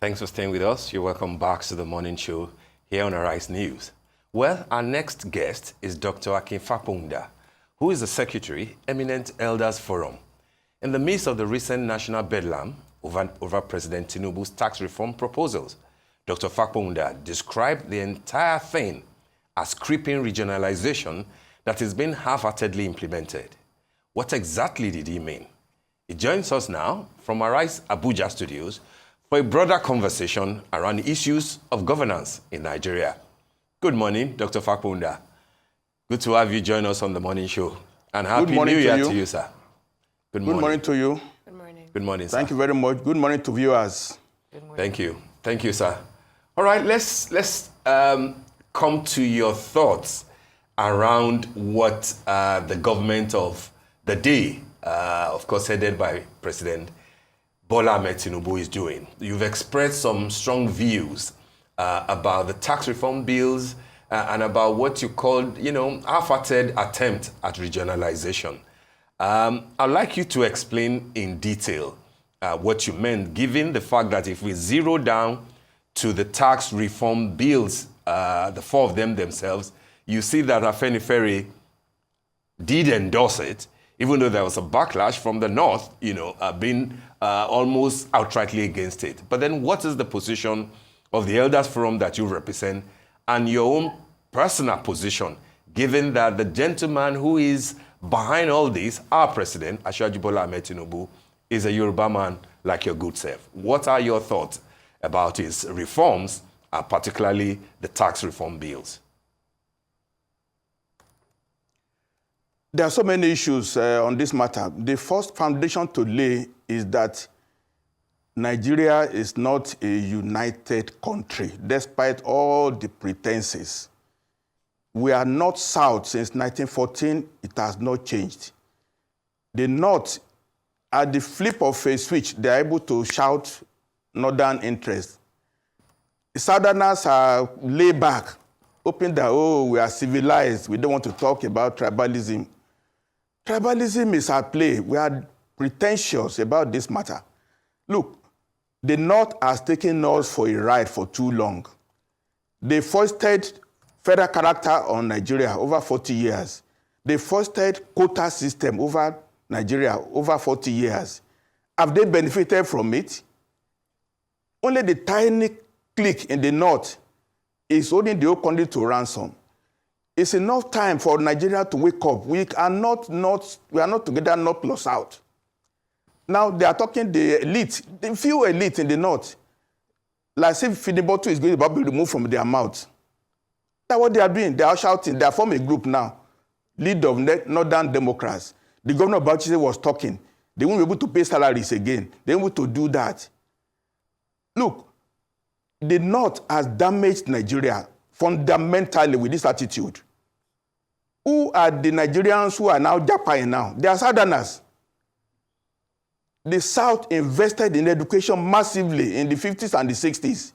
Thanks for staying with us. You're welcome back to the morning show here on Arise News. Well, our next guest is Dr. Akin Fapohunda, who is the Secretary, Eminent Elders Forum. In the midst of the recent national bedlam over President Tinubu's tax reform proposals, Dr. Fapohunda described the entire thing as creeping regionalization that is being half-heartedly implemented. What exactly did he mean? He joins us now from Arise Abuja studios for a broader conversation around issues of governance in Nigeria. Good morning, Dr. Fapohunda. Good to have you join us on the morning show. And Happy New Year to you, sir. Good morning. Good morning to you. Good morning. Good morning, sir. Thank you very much. Good morning to viewers. Good morning. Thank you. Thank you, sir. All right, let's come to your thoughts around what the government of the day, of course, headed by President Bola Ahmed Tinubu is doing. You've expressed some strong views about the tax reform bills and about what you called, half-hearted attempt at regionalization. I'd like you to explain in detail what you meant, given the fact that if we zero down to the tax reform bills, the four of them themselves, you see that Afenifere did endorse it, even though there was a backlash from the North, being almost outrightly against it. But then what is the position of the Elders Forum that you represent and your own personal position, given that the gentleman who is behind all this, our president, Asiwaju Bola Ahmed Tinubu, is a Yoruba man like your good self? What are your thoughts about his reforms, particularly the tax reform bills? There are so many issues on this matter. The first foundation to lay is that Nigeria is not a united country, despite all the pretenses. We are not South since 1914. It has not changed. The North, at the flip of a switch, they are able to shout Northern interest. The Southerners are laid back, hoping that, we are civilized. We don't want to talk about tribalism. Tribalism is at play. We are pretentious about this matter. Look, the North has taken us for a ride for too long. They foisted federal character on Nigeria over 40 years. They foisted quota system over Nigeria over 40 years. Have they benefited from it? Only the tiny clique in the North is holding the whole country to ransom. It's enough time for Nigeria to wake up. We are not together, North plus South. Now they are talking the elite, the few elite in the North, like if feeding bottle is going to be removed from their mouth. That's what they are doing. They are shouting. They are forming a group now, lead of Northern Democrats. The governor of Bauchi was talking. They won't be able to pay salaries again. They won't be able to do that. Look, the North has damaged Nigeria fundamentally with this attitude. Who are the Nigerians who are now japping now? They are Southerners. The South invested in education massively in the 50s and the 60s.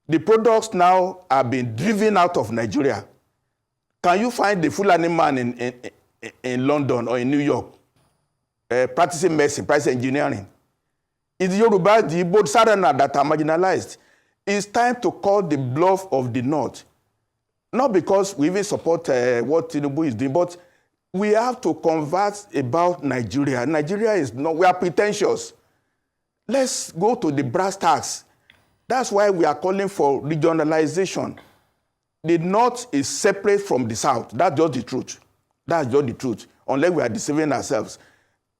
The products now are being driven out of Nigeria. Can you find the Fulani man in London or in New York practicing medicine, practicing engineering? It's the Yoruba, the Igbo, Southerner that are marginalized. It's time to call the bluff of the North. Not because we even support what Tinubu is doing, but we have to converse about Nigeria. Nigeria is not, we are pretentious. Let's go to the brass tacks. That's why we are calling for regionalization. The North is separate from the South. That's just the truth. That's just the truth, unless we are deceiving ourselves.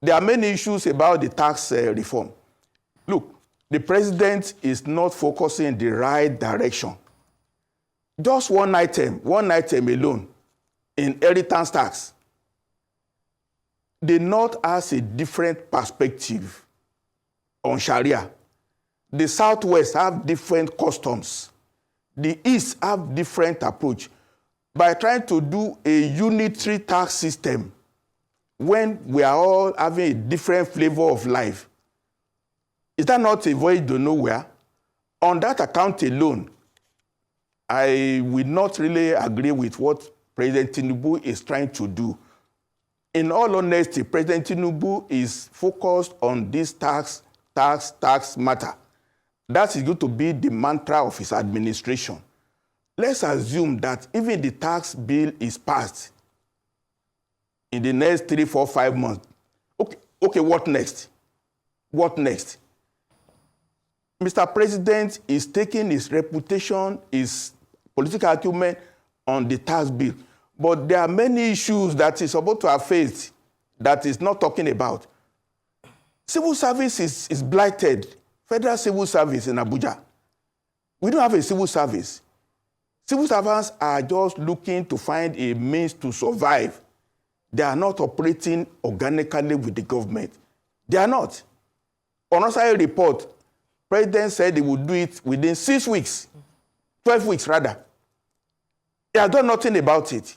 There are many issues about the tax reform. Look, the president is not focusing in the right direction. Just one item alone, inheritance tax. The North has a different perspective on Sharia. The Southwest have different customs. The East have different approach. By trying to do a unitary tax system, when we are all having a different flavor of life, is that not a voyage to nowhere? On that account alone, I will not really agree with what President Tinubu is trying to do. In all honesty, President Tinubu is focused on this tax matter. That is going to be the mantra of his administration. Let's assume that even the tax bill is passed in the next 3, 4, 5 months. Okay, what next? What next? Mr. President is taking his reputation, his political acumen on the tax bill. But there are many issues that he's supposed to have faced that he's not talking about. Civil service is blighted. Federal civil service in Abuja. We don't have a civil service. Civil servants are just looking to find a means to survive. They are not operating organically with the government. They are not. On a report, President said he would do it within 6 weeks, 12 weeks rather. He has done nothing about it.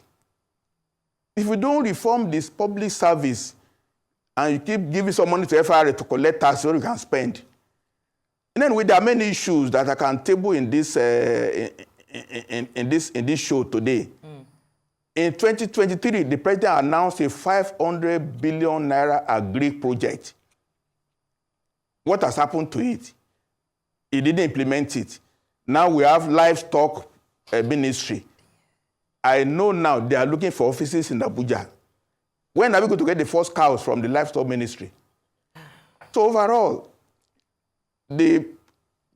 If we don't reform this public service and you keep giving some money to FRA to collect tax so you can spend, and then there are many issues that I can table in this in this show today. In 2023, the president announced a 500 billion naira agri project. What has happened to it? He didn't implement it. Now we have livestock ministry. I know now they are looking for offices in Abuja. When are we going to get the first cows from the livestock ministry? So overall, the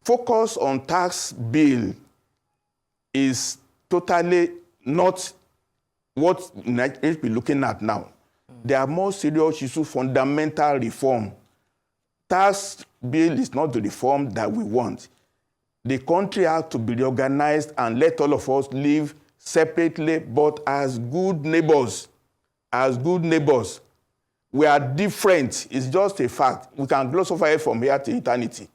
focus on tax bill is totally not what Nigeria is looking at now. There are more serious issues, fundamental reform. Tax bill is not the reform that we want. The country has to be reorganized and let all of us live separately, but as good neighbors. As good neighbors. We are different. It's just a fact. We can gloss over it from here to eternity.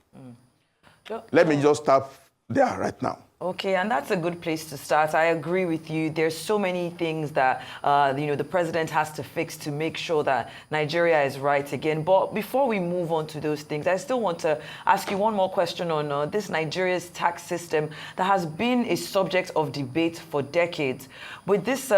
Let me just stop there right now. Okay, and that's a good place to start. I agree with you. There's so many things that the president has to fix to make sure that Nigeria is right again. But before we move on to those things, I still want to ask you one more question on this Nigeria's tax system that has been a subject of debate for decades. With this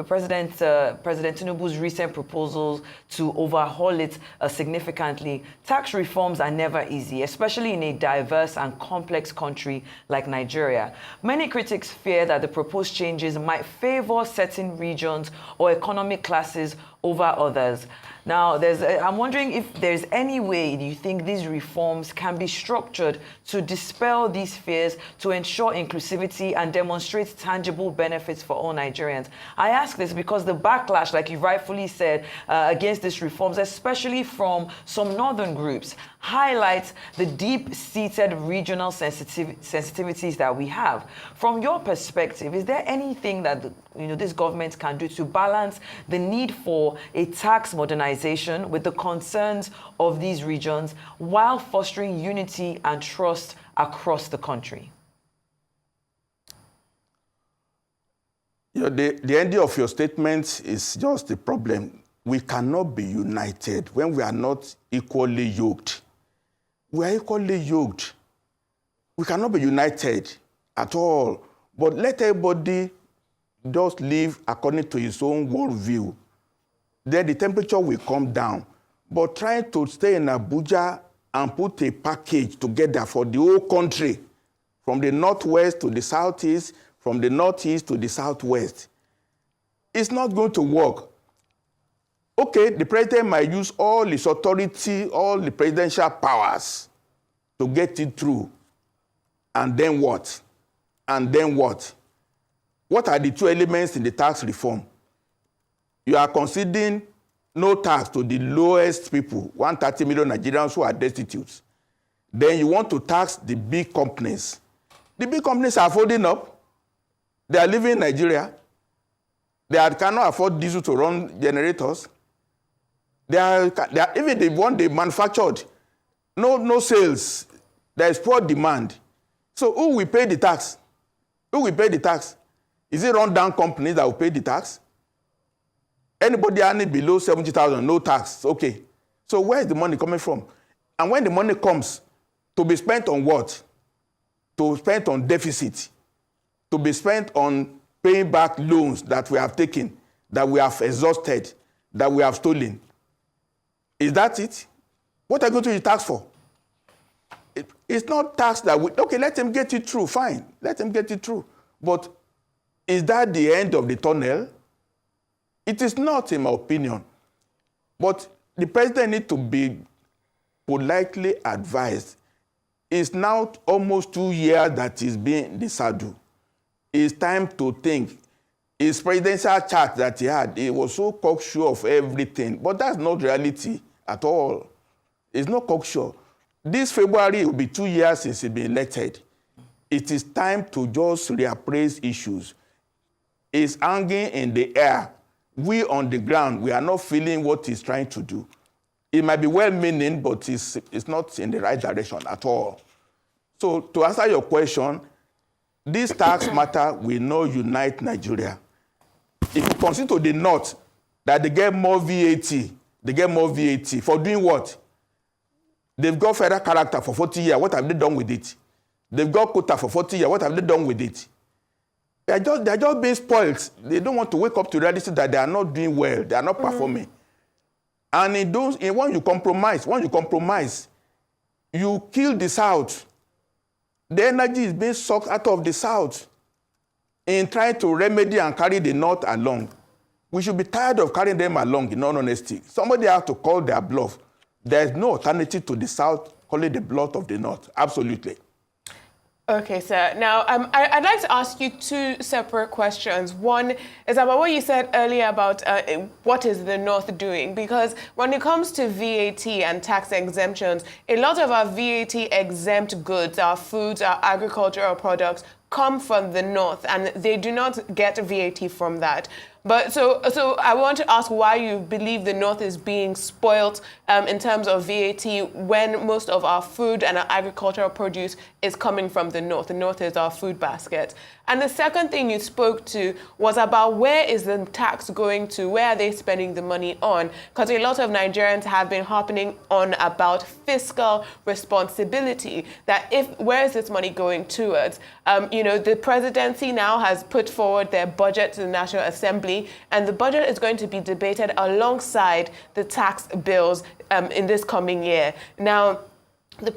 President Tinubu's recent proposals to overhaul it significantly, tax reforms are never easy, especially in a diverse and complex country like Nigeria. Many critics fear that the proposed changes might favor certain regions or economic classes over others. Now, I'm wondering if there's any way you think these reforms can be structured to dispel these fears, to ensure inclusivity and demonstrate tangible benefits for all Nigerians. I ask this because the backlash, like you rightfully said, against these reforms, especially from some northern groups, highlights the deep-seated regional sensitivities that we have. From your perspective, is there anything that this government can do to balance the need for a tax modernization with the concerns of these regions while fostering unity and trust across the country? The ending of your statement is just the problem. We cannot be united when we are not equally yoked. We are equally yoked. We cannot be united at all. But let everybody just live according to his own worldview. Then the temperature will come down. But trying to stay in Abuja and put a package together for the whole country, from the northwest to the southeast, from the northeast to the southwest, it's not going to work. Okay, the president might use all his authority, all the presidential powers to get it through. And then what? And then what? What are the two elements in the tax reform? You are considering no tax to the lowest people, 130 million Nigerians who are destitute. Then you want to tax the big companies. The big companies are folding up. They are living in Nigeria. They cannot afford diesel to run generators. They are even the one they manufactured. No sales. There is poor demand. So who will pay the tax? Who will pay the tax? Is it run-down companies that will pay the tax? Anybody earning below 70,000, no tax. Okay. So where is the money coming from? And when the money comes, to be spent on what? To be spent on deficit. To be spent on paying back loans that we have taken, that we have exhausted, that we have stolen. Is that it? What are you going to use tax for? It's not tax that okay, let him get it through, fine. Let him get it through. But is that the end of the tunnel? It is not, in my opinion. But the president needs to be politely advised. It's now almost 2 years that he's been in the saddle. It's time to think. His presidential chat that he had, he was so cocksure of everything. But that's not reality at all. It's not cocksure. This February will be 2 years since he's been elected. It is time to just reappraise issues. It's hanging in the air. We on the ground, we are not feeling what he's trying to do. It might be well-meaning, but it's not in the right direction at all. So to answer your question, this tax matter will not unite Nigeria. If you consider to the North that they get more VAT, for doing what? They've got federal character for 40 years. What have they done with it? They've got quota for 40 years. What have they done with it? They're just being spoiled. They don't want to wake up to reality that they are not doing well. They are not performing. And when you compromise, you kill the South. The energy is being sucked out of the South in trying to remedy and carry the North along. We should be tired of carrying them along, in all honesty. Somebody has to call their bluff. There is no alternative to the South calling the bluff of the North. Absolutely. Okay, sir. Now, I'd like to ask you two separate questions. One is about what you said earlier about what is the North doing? Because when it comes to VAT and tax exemptions, a lot of our VAT exempt goods, our foods, our agricultural products, come from the North, and they do not get VAT from that. But so I want to ask why you believe the North is being spoilt in terms of VAT when most of our food and our agricultural produce is coming from the North. The North is our food basket. And the second thing you spoke to was about where is the tax going to? Where are they spending the money on? Because a lot of Nigerians have been harping on about fiscal responsibility, that where is this money going towards? The presidency now has put forward their budget to the National Assembly, and the budget is going to be debated alongside the tax bills in this coming year. Now, the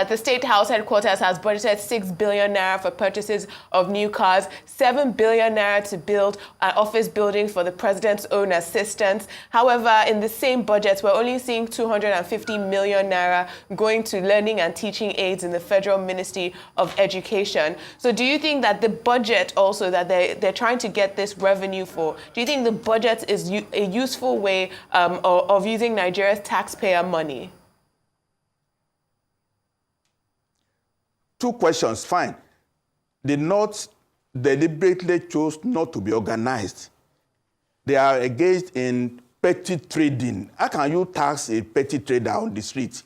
the State House headquarters has budgeted 6 billion naira for purchases of new cars, 7 billion naira to build an office building for the president's own assistants. However, in the same budget, we're only seeing 250 million naira going to learning and teaching aids in the Federal Ministry of Education. So do you think that the budget also that they're trying to get this revenue for, do you think the budget is a useful way of using Nigeria's taxpayer money? Two questions, fine. The North deliberately chose not to be organized. They are engaged in petty trading. How can you tax a petty trader on the street?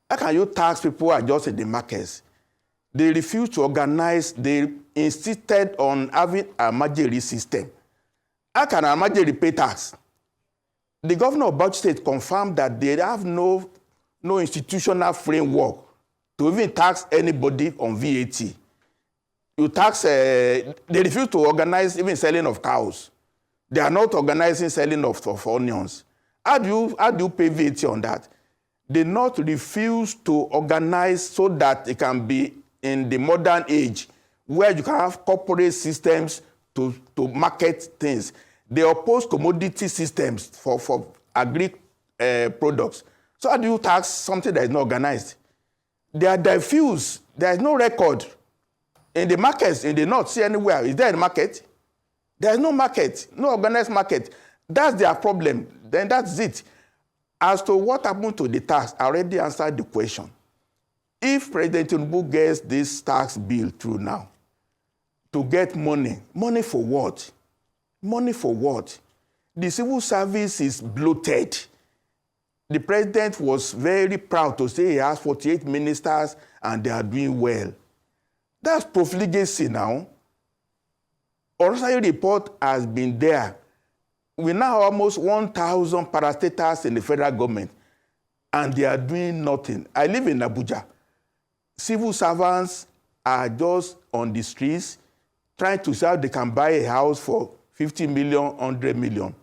How can you tax people who are just in the markets? They refused to organize. They insisted on having a Majiri system. How can a Majiri pay tax? The governor of Bauchi State confirmed that they have no institutional framework to even tax anybody on VAT. You tax, they refuse to organize even selling of cows. They are not organizing selling of onions. How do you pay VAT on that? They not refuse to organize so that it can be in the modern age where you can have corporate systems to market things. They oppose commodity systems for agri products. So how do you tax something that is not organized? They are diffuse. There is no record. In the markets, in the North, see anywhere. Is there a market? There is no market, no organized market. That's their problem. Then that's it. As to what happened to the tax, I already answered the question. If President Tinubu gets this tax bill through now, to get money for what? Money for what? The civil service is bloated. The president was very proud to say he has 48 ministers and they are doing well. That's profligacy now. Orsay report has been there. We now have almost 1,000 parastatals in the federal government and they are doing nothing. I live in Abuja. Civil servants are just on the streets trying to say they can buy a house for 50 million, 100 million.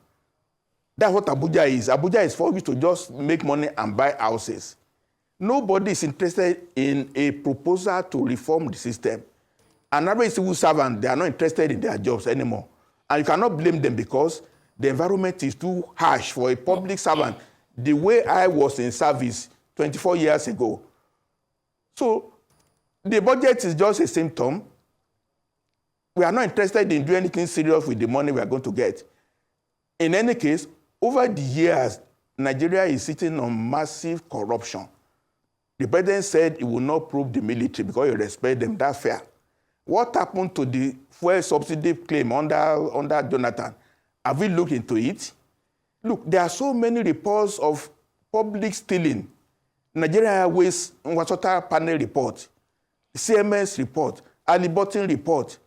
That's what Abuja is. Abuja is for you to just make money and buy houses. Nobody is interested in a proposal to reform the system. An average civil servant, they are not interested in their jobs anymore. And you cannot blame them because the environment is too harsh for a public servant, the way I was in service 24 years ago. So the budget is just a symptom. We are not interested in doing anything serious with the money we are going to get. In any case, over the years, Nigeria is sitting on massive corruption. The president said he will not probe the military because he respects them. That's fair. What happened to the fuel subsidy claim under Jonathan? Have we looked into it? Look, there are so many reports of public stealing. Nigeria Airways Water Panel report, CMS report, Alibotin report.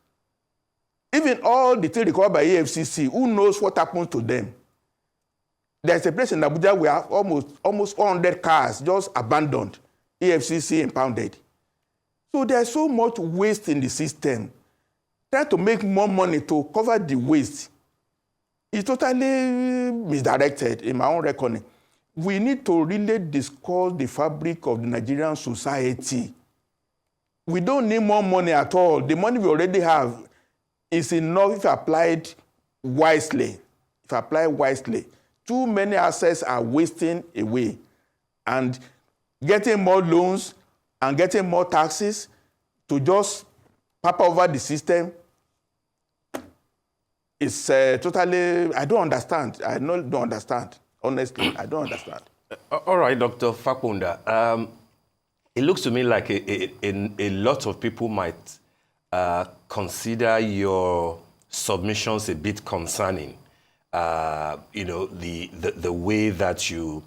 Even all the things recovered by AFCC, who knows what happened to them? There's a place in Abuja where almost 100 cars just abandoned, AFCC impounded. So there's so much waste in the system. Trying to make more money to cover the waste is totally misdirected in my own reckoning. We need to really discuss the fabric of the Nigerian society. We don't need more money at all. The money we already have is enough if applied wisely. If applied wisely. Too many assets are wasting away. And getting more loans and getting more taxes to just papa over the system is totally, I don't understand. I don't understand. Honestly, I don't understand. All right, Dr. Fapohunda. It looks to me like a lot of people might consider your submissions a bit concerning. The way that you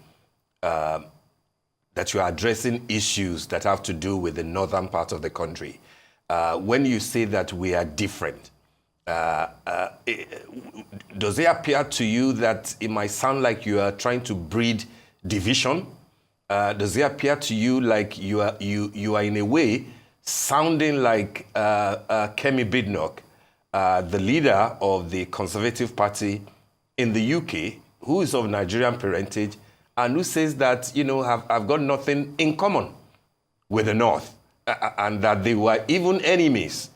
are addressing issues that have to do with the northern part of the country. When you say that we are different, does it appear to you that it might sound like you are trying to breed division? Does it appear to you like you are in a way sounding like Kemi Badenoch, the leader of the Conservative Party in the UK, who is of Nigerian parentage, and who says that, have got nothing in common with the North, and that they were even enemies,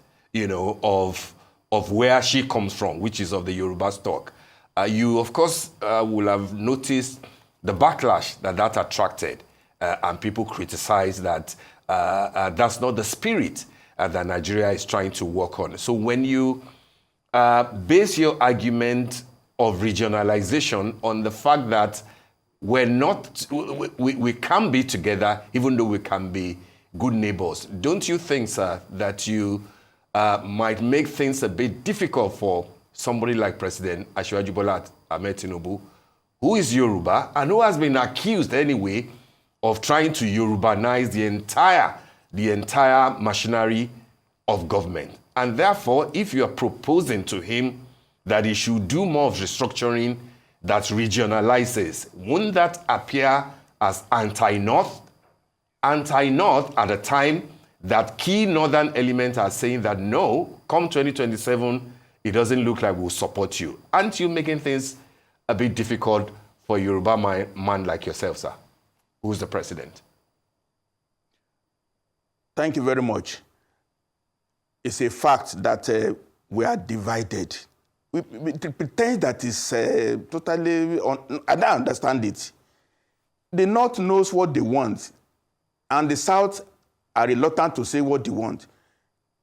of where she comes from, which is of the Yoruba stock. You, of course, will have noticed the backlash that attracted, and people criticize that that's not the spirit that Nigeria is trying to work on. So when you base your argument of regionalization on the fact that we can be together, even though we can be good neighbors, don't you think, sir, that you might make things a bit difficult for somebody like President Asiwaju Bola Ahmed Tinubu, who is Yoruba and who has been accused anyway of trying to Yorubanize the entire machinery of government? And therefore, if you are proposing to him that he should do more of restructuring that regionalizes, wouldn't that appear as anti-North? Anti-North at a time that key northern elements are saying that no, come 2027, it doesn't look like we'll support you. Aren't you making things a bit difficult for a Yoruba man like yourself, sir, who's the president? Thank you very much. It's a fact that we are divided. We pretend that it's totally, I don't understand it. The North knows what they want, and the South are reluctant to say what they want.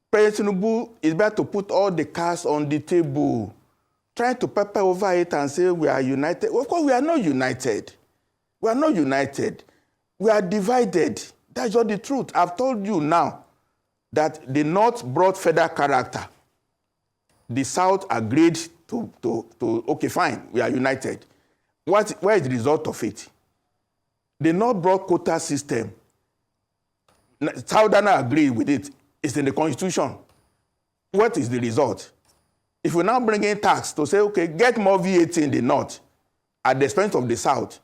President Tinubu is better to put all the cards on the table, trying to pepper over it and say we are united. Of course, we are not united. We are not united. We are divided. That's just the truth. I've told you now that the North brought federal character. The South agreed to okay, fine, we are united. Where is the result of it? The North brought quota system. Southerners agree with it. It's in the Constitution. What is the result? If we now bring in tax to say, okay, get more VAT in the North at the expense of the South,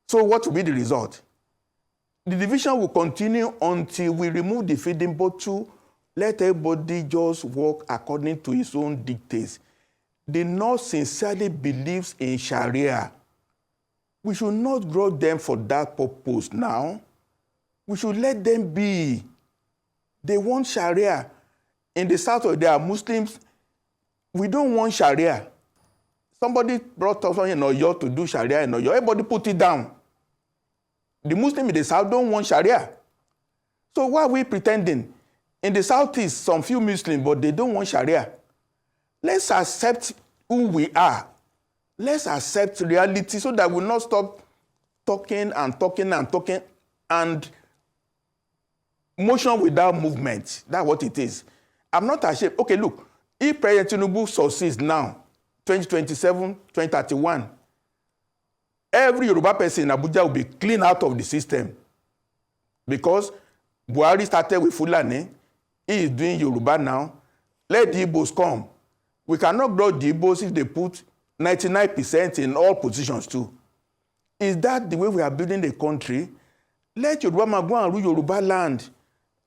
so what will be the result? The division will continue until we remove the feeding bottle. Let everybody just work according to his own dictates. The North sincerely believes in Sharia. We should not draw them for that purpose now. We should let them be. They want Sharia. In the south, there are Muslims. We don't want Sharia. Somebody brought us in Oyo to do Sharia in Oyo. Everybody put it down. The Muslims in the south don't want Sharia. So why are we pretending? In the southeast, some few Muslims, but they don't want Sharia. Let's accept who we are. Let's accept reality so that we'll not stop talking and motion without movement. That's what it is. I'm not ashamed. Okay, look, if President Tinubu succeeds now, 2027, 2031, every Yoruba person in Abuja will be cleaned out of the system. Because Buhari started with Fulani, he is doing Yoruba now. Let the Igbos come. We cannot grow the Igbos if they put 99% in all positions too. Is that the way we are building the country? Let Yoruba man go and rule Yoruba land.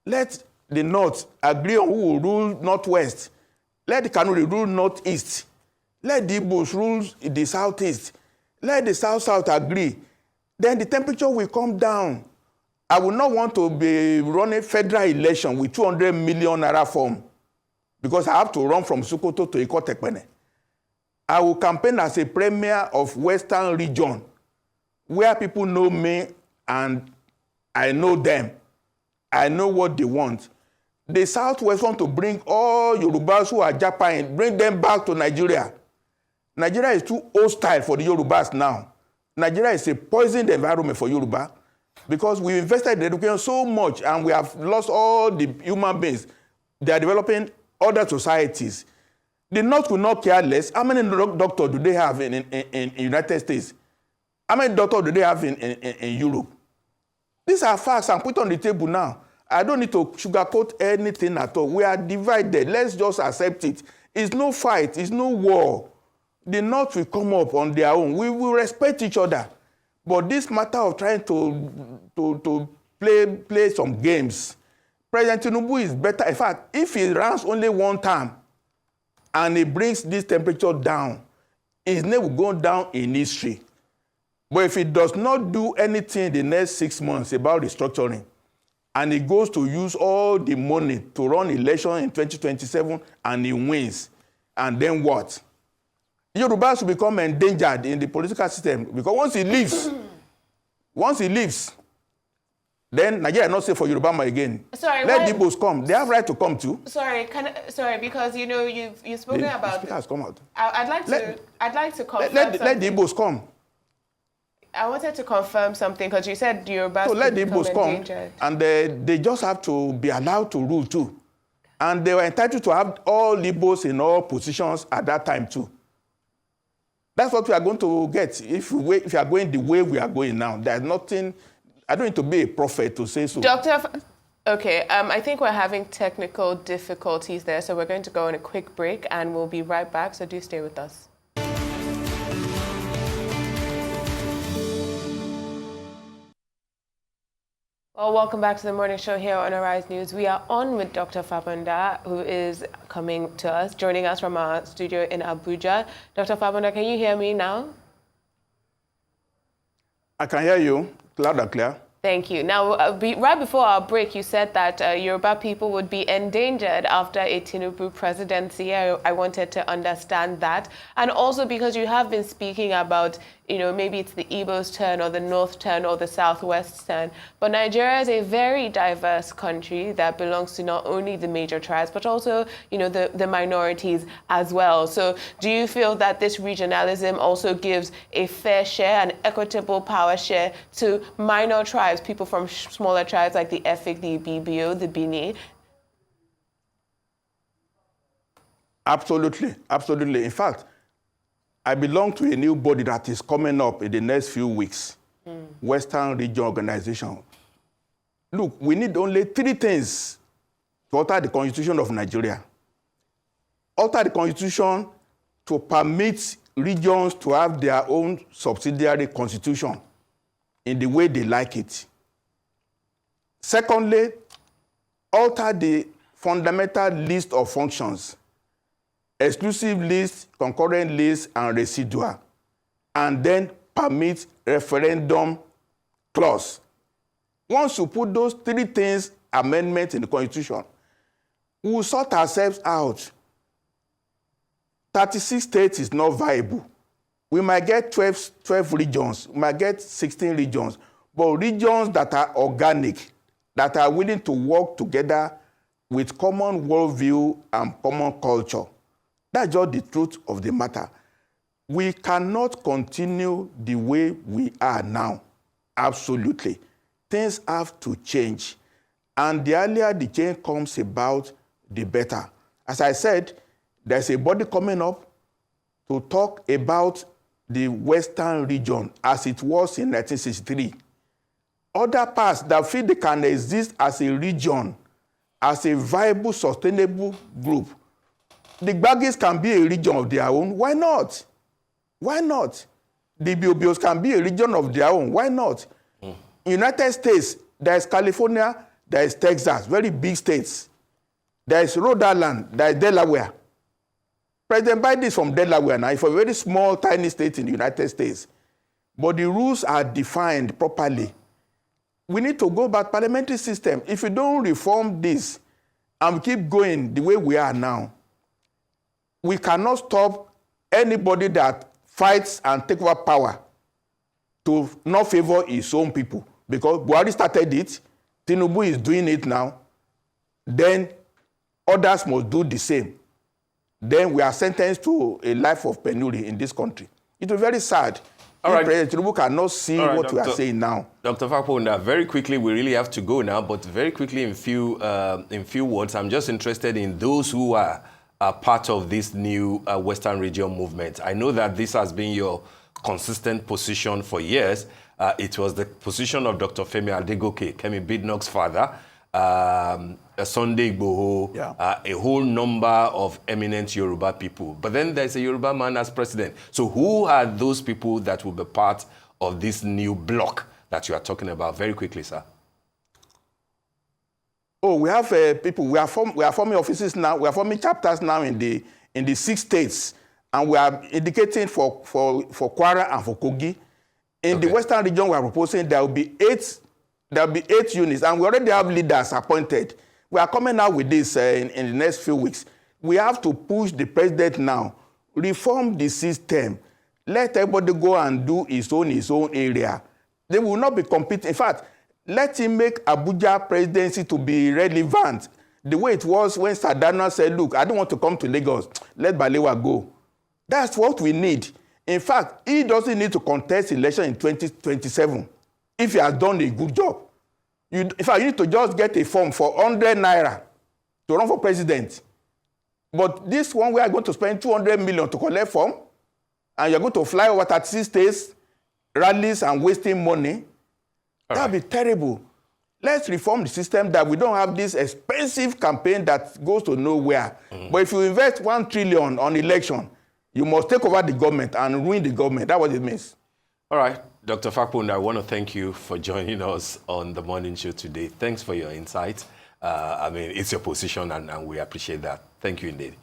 Let the North agree on who will rule Northwest. Let the Kanuri rule Northeast. Let the Igbos rule the Southeast. Let the South agree. Then the temperature will come down. I will not want to be running federal election with 200 million naira form because I have to run from Sokoto to Ikotekpene. I will campaign as a premier of Western region where people know me and I know them. I know what they want. The Southwest want to bring all Yorubas who are Japan, bring them back to Nigeria. Nigeria is too hostile for the Yorubas now. Nigeria is a poisoned environment for Yoruba because we invested in education so much and we have lost all the human beings. They are developing other societies. The North will not care less. How many doctors do they have in United States? How many doctors do they have in Europe? These are facts I'm put on the table now. I don't need to sugarcoat anything at all. We are divided. Let's just accept it. It's no fight. It's no war. The North will come up on their own. We will respect each other. But this matter of trying to play some games, President Tinubu is better. In fact, if he runs only one term and he brings this temperature down, his name will go down in history. But if he does not do anything in the next 6 months about restructuring, and he goes to use all the money to run election in 2027 and he wins, and then what? Yorubas will become endangered in the political system because once he leaves, then Nigeria is not safe for Yoruba man again. Sorry, let the Igbos come. They have right to come too. Sorry, because you've spoken about. The speaker has come out. I'd like to confirm. Let the Igbos come. I wanted to confirm something because you said Yorubas so let the become Igbos come, endangered. and they just have to be allowed to rule too, and they were entitled to have all Igbos in all positions at that time too. That's what we are going to get if we are going the way we are going now. There's nothing. I don't need to be a prophet to say so. Okay, I think we're having technical difficulties there, so we're going to go on a quick break, and we'll be right back. So do stay with us. Well, welcome back to the morning show here on Arise News. We are on with Dr. Fapohunda, who is coming to us, joining us from our studio in Abuja. Dr. Fapohunda, can you hear me now? I can hear you loud and clear. Thank you. Now, right before our break, you said that Yoruba people would be endangered after a Tinubu presidency. I wanted to understand that. And also because you have been speaking about, maybe it's the Igbo's turn or the North turn or the Southwest turn. But Nigeria is a very diverse country that belongs to not only the major tribes, but also, the minorities as well. So do you feel that this regionalism also gives a fair share, an equitable power share to minor tribes, people from smaller tribes like the Efik, the Ibibio, the Bini? Absolutely, absolutely. In fact, I belong to a new body that is coming up in the next few weeks, Western Region Organization. Look, we need only 3 things to alter the Constitution of Nigeria. Alter the Constitution to permit regions to have their own subsidiary constitution in the way they like it. Secondly, alter the fundamental list of functions, exclusive list, concurrent list, and residual, and then permit referendum clause. Once you put those 3 things, amendments in the Constitution, we will sort ourselves out. 36 states is not viable. We might get 12 regions, we might get 16 regions, but regions that are organic, that are willing to work together with common worldview and common culture. That's just the truth of the matter. We cannot continue the way we are now. Absolutely. Things have to change. And the earlier the change comes about, the better. As I said, there's a body coming up to talk about the Western region as it was in 1963. Other parts that feel they can exist as a region, as a viable, sustainable group. The Gbagis can be a region of their own. Why not? Why not? The Biobios can be a region of their own. Why not? United States, there is California, there is Texas, very big states. There is Rhode Island, there is Delaware. President Biden is from Delaware now. It's a very small, tiny state in the United States. But the rules are defined properly. We need to go back to parliamentary system. If we don't reform this and keep going the way we are now, we cannot stop anybody that fights and takes over power to not favor his own people. Because Buhari started it, Tinubu is doing it now, then others must do the same. Then we are sentenced to a life of penury in this country. It will be very sad. All right. President Tinubu cannot see what we are saying now. Dr. Fapohunda, very quickly, we really have to go now, but very quickly in few words, I'm just interested in those who are part of this new Western region movement. I know that this has been your consistent position for years. It was the position of Dr. Femi Adegoke, Kemi Bidnock's father, Sunday Igboho, a whole number of eminent Yoruba people. But then there's a Yoruba man as president. So who are those people that will be part of this new bloc that you are talking about? Very quickly, sir. Oh, we have people. We are forming offices now. We are forming chapters now in the 6 states, and we are indicating for Kwara and for Kogi. In the Western region, we are proposing there will be 8 units, and we already have leaders appointed. We are coming out with this in the next few weeks. We have to push the president now, reform the system, let everybody go and do his own area. They will not be competing. In fact, let him make Abuja presidency to be relevant. The way it was when Sadana said, look, I don't want to come to Lagos. Let Balewa go. That's what we need. In fact, he doesn't need to contest election in 2027 if he has done a good job. In fact, you need to just get a form for 100 naira to run for president. But this one, we are going to spend 200 million to collect form, and you're going to fly over 36 states, rallies, and wasting money. That would be terrible. Let's reform the system that we don't have this expensive campaign that goes to nowhere. But if you invest 1 trillion on election, you must take over the government and ruin the government. That's what it means. All right. Dr. Fapohunda, I want to thank you for joining us on the morning show today. Thanks for your insight. I mean, it's your position, and we appreciate that. Thank you indeed.